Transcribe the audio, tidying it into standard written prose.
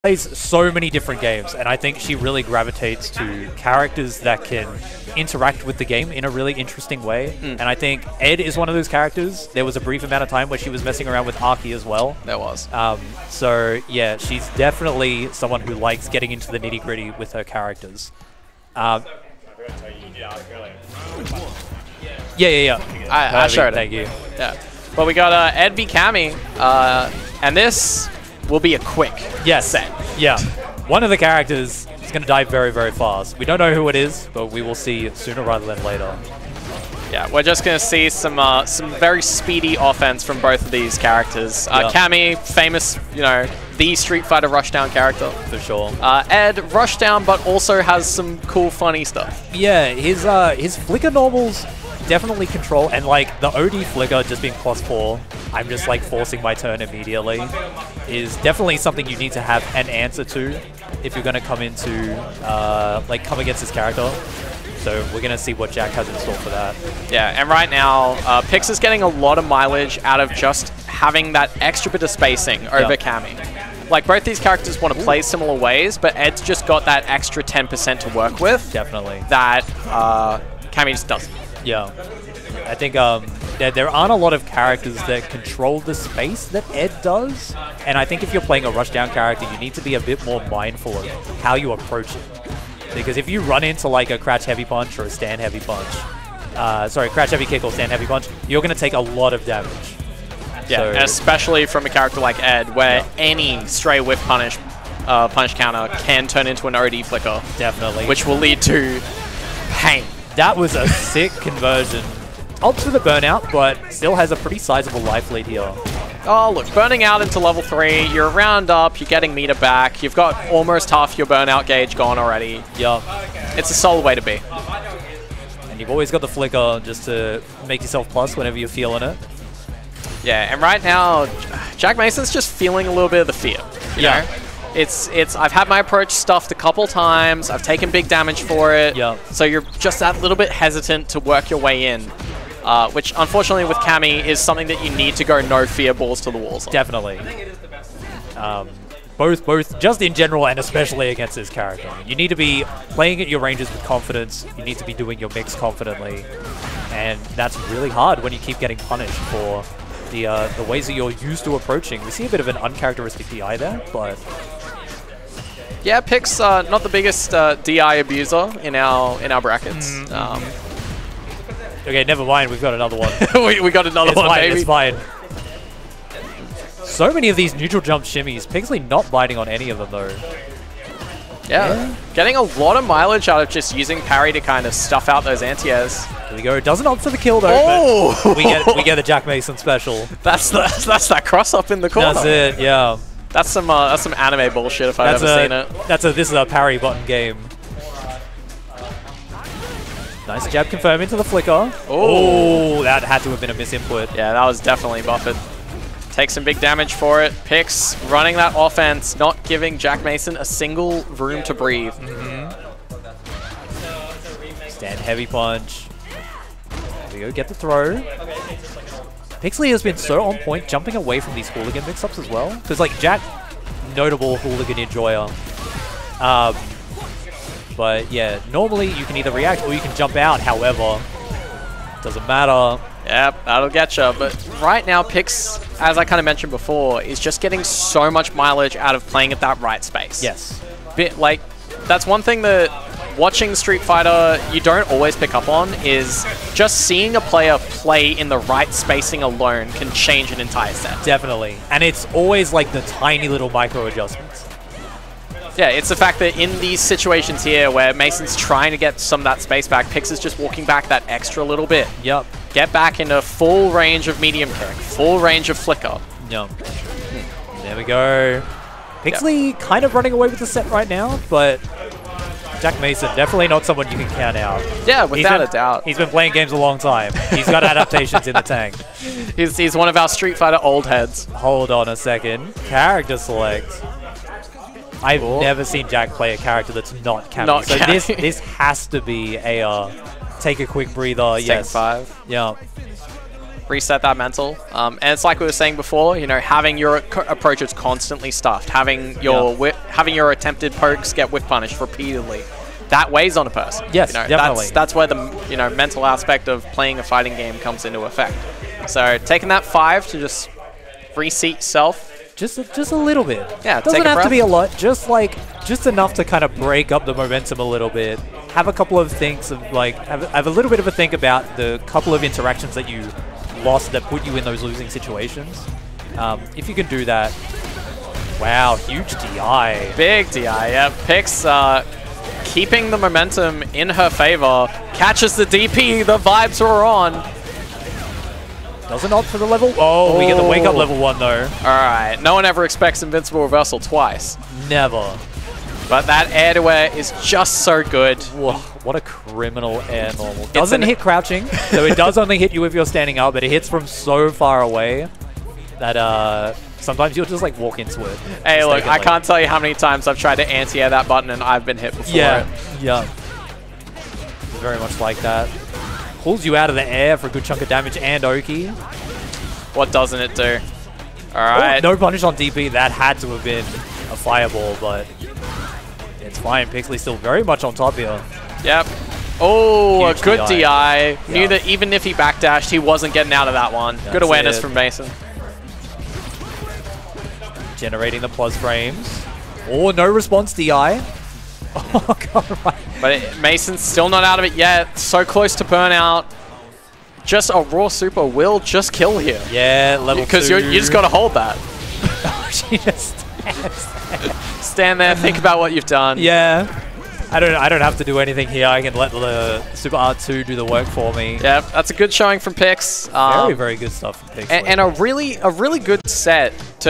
plays so many different games, and I think she really gravitates to characters that can interact with the game in a really interesting way. And I think Ed is one of those characters. There was a brief amount of time where she was messing around with Arky as well. There was. So yeah, she's definitely someone who likes getting into the nitty-gritty with her characters. Yeah. I showed it. Thank you. Yeah. Well, we got Ed v Cammy, and this will be a quick set. Yeah. One of the characters is going to die very, very fast. We don't know who it is, but we will see sooner rather than later. Yeah, we're just going to see some very speedy offense from both of these characters. Cammy, famous, you know, the Street Fighter rushdown character. For sure. Ed, rushdown, but also has some cool, funny stuff. Yeah, his flicker normals definitely control, and like the OD flicker just being +4, I'm just like forcing my turn immediately, is definitely something you need to have an answer to if you're going to come into, like come against this character. So we're going to see what Jack has in store for that. Yeah, and right now, Pix is getting a lot of mileage out of just having that extra bit of spacing over Cammy. Like, both these characters want to play similar ways, but Ed's just got that extra 10% to work with. Definitely. That Cammy just doesn't. Yeah. I think there aren't a lot of characters that control the space that Ed does. And I think if you're playing a rushdown character, you need to be a bit more mindful of how you approach it. Because if you run into like a crouch heavy punch or a stand heavy punch, sorry, crouch heavy kick or stand heavy punch, you're going to take a lot of damage. Yeah, so, and especially from a character like Ed, where any stray whiff punch counter can turn into an OD flicker. Definitely. Which will lead to pain. That was a sick conversion. Ults for the burnout, but still has a pretty sizable life lead here. Oh, look, burning out into level 3, you're a round up, you're getting meter back, you've got almost half your burnout gauge gone already. Yup. It's a solid way to be. And you've always got the flicker just to make yourself plus whenever you're feeling it. Yeah, and right now, Jack Mason's just feeling a little bit of the fear. You know? I've had my approach stuffed a couple times, I've taken big damage for it, so you're just that little bit hesitant to work your way in. Which, unfortunately, with Cammy is something that you need to go no fear balls to the walls on. Definitely. Both just in general and especially against this character. You need to be playing at your ranges with confidence. You need to be doing your mix confidently. And that's really hard when you keep getting punished for the ways that you're used to approaching. We see a bit of an uncharacteristic DI there, but... Yeah, Pix, not the biggest DI abuser in our brackets. Okay, never mind. We've got another one. we got another one, fine, baby. It's fine. So many of these neutral jump shimmies. Pixley not biting on any of them, though. Yeah. Getting a lot of mileage out of just using parry to kind of stuff out those anti-airs. Here we go. Doesn't opt for the kill, though. Oh! But we get the Jack Mason special. That's that cross-up in the corner. That's it, yeah. That's some anime bullshit if I've ever seen it. This is a parry button game. Nice jab confirm into the flicker. Oh, that had to have been a misinput. Yeah, that was definitely buffered. Take some big damage for it. Pix running that offense, not giving Jack Mason a single room to breathe. Stand heavy punch. There we go, get the throw. Pixley has been so on point, jumping away from these hooligan mix-ups as well. Because like Jack, notable hooligan enjoyer. But yeah, normally you can either react or you can jump out, however, doesn't matter. Yep, that'll get you. But right now, Pix, as I kind of mentioned before, is just getting so much mileage out of playing at that right space. Yes. Like, that's one thing that watching Street Fighter you don't always pick up on, is just seeing a player play in the right spacing alone can change an entire set. Definitely. And it's always like the tiny little micro adjustments. Yeah, it's the fact that in these situations here where Mason's trying to get some of that space back, Pix is just walking back that extra little bit. Yep. Get back into full range of medium kick, full range of flicker. Yep. There we go. Pixley kind of running away with the set right now, but Jack Mason, definitely not someone you can count out. Yeah, without a doubt. He's been playing games a long time. He's got adaptations in the tank. He's one of our Street Fighter old heads. Hold on a second. Character select. I've never seen Jack play a character that's not Cammy. So this has to be a take a quick breather. Yes. 5. Yeah. reset that mental. And it's like we were saying before, you know, having your approaches constantly stuffed, having your having your attempted pokes get whiff punished repeatedly. That weighs on a person. Yes, you know, definitely. That's where the mental aspect of playing a fighting game comes into effect. So taking that 5 to just reseat yourself. Just a little bit. Yeah, doesn't have to be a lot. Just enough to kind of break up the momentum a little bit. Have a couple of things of have a little bit of a think about the couple of interactions that you lost that put you in those losing situations. If you can do that, wow, huge DI. Big DI. Yeah, Pix keeping the momentum in her favor. Catches the DP. The vibes are on. Doesn't opt for the level. Oh, we get the wake up level 1 though. All right. No one ever expects invincible reversal twice. Never. But that air to air is just so good. Whoa, what a criminal air normal. Doesn't hit crouching, so it does only hit you if you're standing up, but it hits from so far away that sometimes you'll just like walk into it. Hey, look, I can't tell you how many times I've tried to anti-air that button and I've been hit before. Yeah, yeah. Very much like that. Pulls you out of the air for a good chunk of damage and Oki. What doesn't it do? All right. Oh, no punish on DP. That had to have been a fireball, but it's fine. Pixley still very much on top here. Yep. Oh, Huge a good DI. Yeah. Knew that even if he backdashed, he wasn't getting out of that one. That's good awareness it. from Mason. Generating the plus frames. Oh, no response DI. Oh, God, right. But Mason's still not out of it yet. So close to burnout. Just a raw super will just kill here. Yeah, level 2. Because you just got to hold that. She just stands there. Stand there, think about what you've done. Yeah. I don't have to do anything here. I can let the Super R2 do the work for me. Yep, that's a good showing from Pix. Very, very good stuff from Pix. And a really good set to